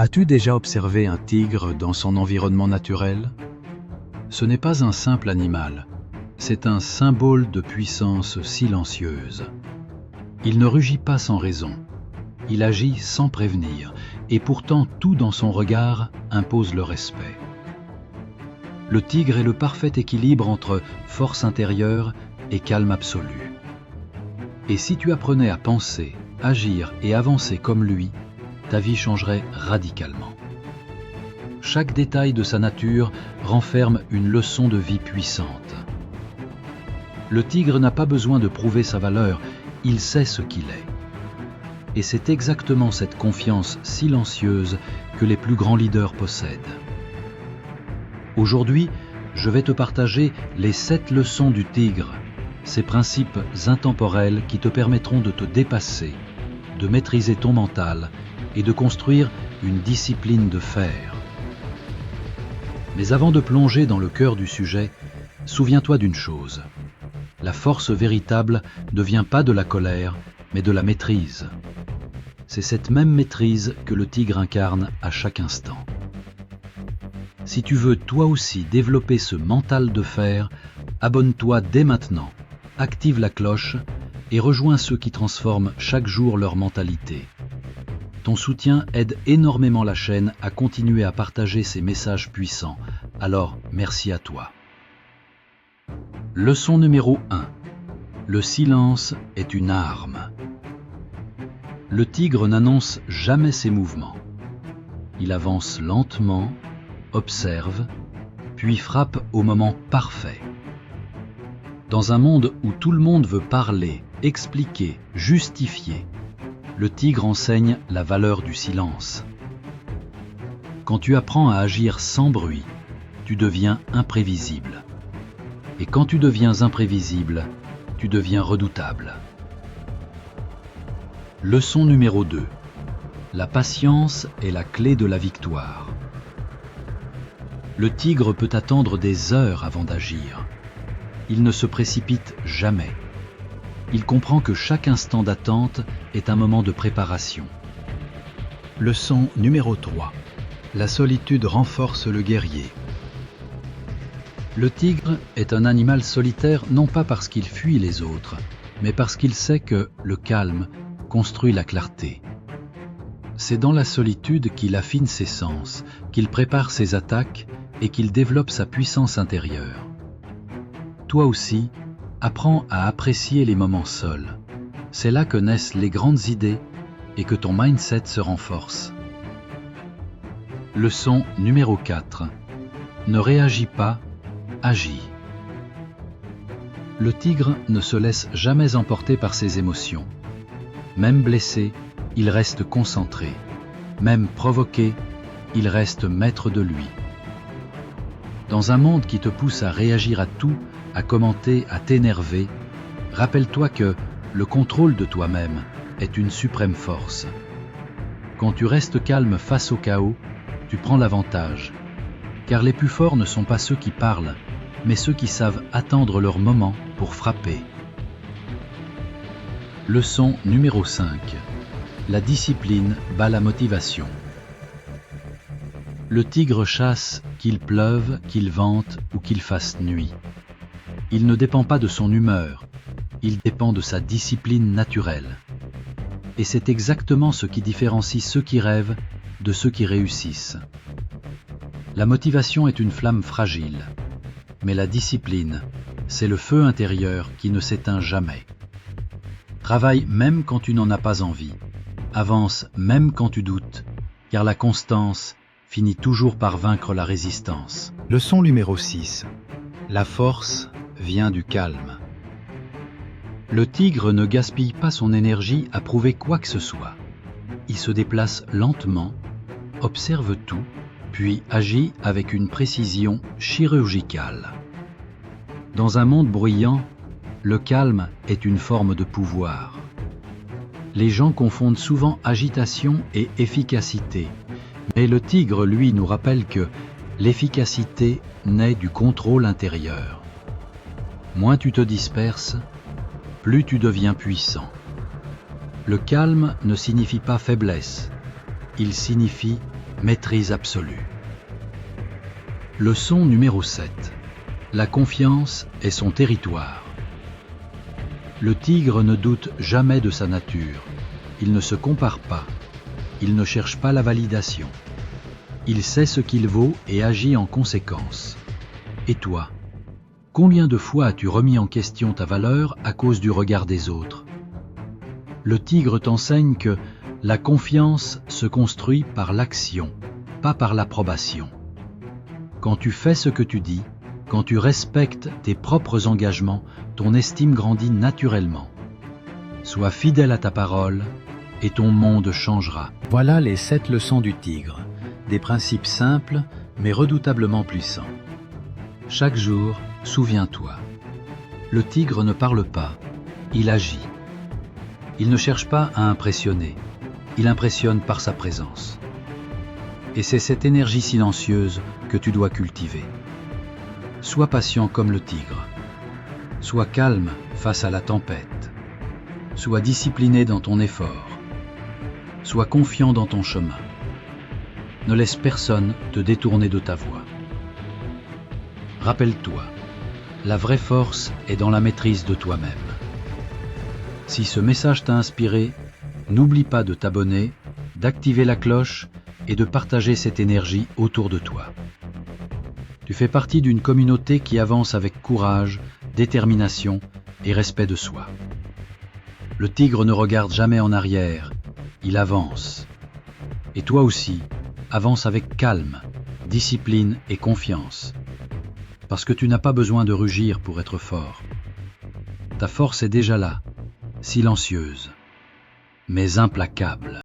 As-tu déjà observé un tigre dans son environnement naturel? Ce n'est pas un simple animal, c'est un symbole de puissance silencieuse. Il ne rugit pas sans raison, il agit sans prévenir, et pourtant tout dans son regard impose le respect. Le tigre est le parfait équilibre entre force intérieure et calme absolu. Et si tu apprenais à penser, agir et avancer comme lui, ta vie changerait radicalement. Chaque détail de sa nature renferme une leçon de vie puissante. Le tigre n'a pas besoin de prouver sa valeur, il sait ce qu'il est. Et c'est exactement cette confiance silencieuse que les plus grands leaders possèdent. Aujourd'hui, je vais te partager les 7 leçons du tigre, ces principes intemporels qui te permettront de te dépasser, de maîtriser ton mental et de construire une discipline de fer. Mais avant de plonger dans le cœur du sujet, souviens-toi d'une chose. La force véritable ne vient pas de la colère, mais de la maîtrise. C'est cette même maîtrise que le tigre incarne à chaque instant. Si tu veux toi aussi développer ce mental de fer, abonne-toi dès maintenant, active la cloche et rejoins ceux qui transforment chaque jour leur mentalité. Ton soutien aide énormément la chaîne à continuer à partager ces messages puissants, alors merci à toi. Leçon numéro 1. Le silence est une arme. Le tigre n'annonce jamais ses mouvements. Il avance lentement, observe, puis frappe au moment parfait. Dans un monde où tout le monde veut parler, expliquer, justifier, le tigre enseigne la valeur du silence. Quand tu apprends à agir sans bruit, tu deviens imprévisible. Et quand tu deviens imprévisible, tu deviens redoutable. Leçon numéro 2. La patience est la clé de la victoire. Le tigre peut attendre des heures avant d'agir. Il ne se précipite jamais. Il comprend que chaque instant d'attente est un moment de préparation. Leçon numéro 3. La solitude renforce le guerrier. Le tigre est un animal solitaire non pas parce qu'il fuit les autres, mais parce qu'il sait que le calme construit la clarté. C'est dans la solitude qu'il affine ses sens, qu'il prépare ses attaques et qu'il développe sa puissance intérieure. Toi aussi, apprends à apprécier les moments seuls. C'est là que naissent les grandes idées et que ton mindset se renforce. Leçon numéro 4. Ne réagis pas, agis. Le tigre ne se laisse jamais emporter par ses émotions. Même blessé, il reste concentré. Même provoqué, il reste maître de lui. Dans un monde qui te pousse à réagir à tout, à commenter, à t'énerver, rappelle-toi que le contrôle de toi-même est une suprême force. Quand tu restes calme face au chaos, tu prends l'avantage. Car les plus forts ne sont pas ceux qui parlent, mais ceux qui savent attendre leur moment pour frapper. Leçon numéro 5. La discipline bat la motivation. Le tigre chasse qu'il pleuve, qu'il vente ou qu'il fasse nuit. Il ne dépend pas de son humeur, il dépend de sa discipline naturelle. Et c'est exactement ce qui différencie ceux qui rêvent de ceux qui réussissent. La motivation est une flamme fragile, mais la discipline, c'est le feu intérieur qui ne s'éteint jamais. Travaille même quand tu n'en as pas envie, avance même quand tu doutes, car la constance finit toujours par vaincre la résistance. Leçon numéro 6. La force vient du calme. Le tigre ne gaspille pas son énergie à prouver quoi que ce soit. Il se déplace lentement, observe tout, puis agit avec une précision chirurgicale. Dans un monde bruyant, le calme est une forme de pouvoir. Les gens confondent souvent agitation et efficacité, mais le tigre, lui, nous rappelle que l'efficacité naît du contrôle intérieur. Moins tu te disperses, plus tu deviens puissant. Le calme ne signifie pas faiblesse, il signifie maîtrise absolue. Leçon numéro 7. La confiance est son territoire. Le tigre ne doute jamais de sa nature. Il ne se compare pas. Il ne cherche pas la validation. Il sait ce qu'il vaut et agit en conséquence. Et toi, combien de fois as-tu remis en question ta valeur à cause du regard des autres? Le tigre t'enseigne que la confiance se construit par l'action, pas par l'approbation. Quand tu fais ce que tu dis, quand tu respectes tes propres engagements, ton estime grandit naturellement. Sois fidèle à ta parole et ton monde changera. Voilà les 7 leçons du tigre, des principes simples mais redoutablement puissants. Chaque jour, souviens-toi, le tigre ne parle pas, il agit. Il ne cherche pas à impressionner, il impressionne par sa présence. Et c'est cette énergie silencieuse que tu dois cultiver. Sois patient comme le tigre. Sois calme face à la tempête. Sois discipliné dans ton effort. Sois confiant dans ton chemin. Ne laisse personne te détourner de ta voie. Rappelle-toi, la vraie force est dans la maîtrise de toi-même. Si ce message t'a inspiré, n'oublie pas de t'abonner, d'activer la cloche et de partager cette énergie autour de toi. Tu fais partie d'une communauté qui avance avec courage, détermination et respect de soi. Le tigre ne regarde jamais en arrière, il avance. Et toi aussi, avance avec calme, discipline et confiance. Parce que tu n'as pas besoin de rugir pour être fort. Ta force est déjà là, silencieuse, mais implacable.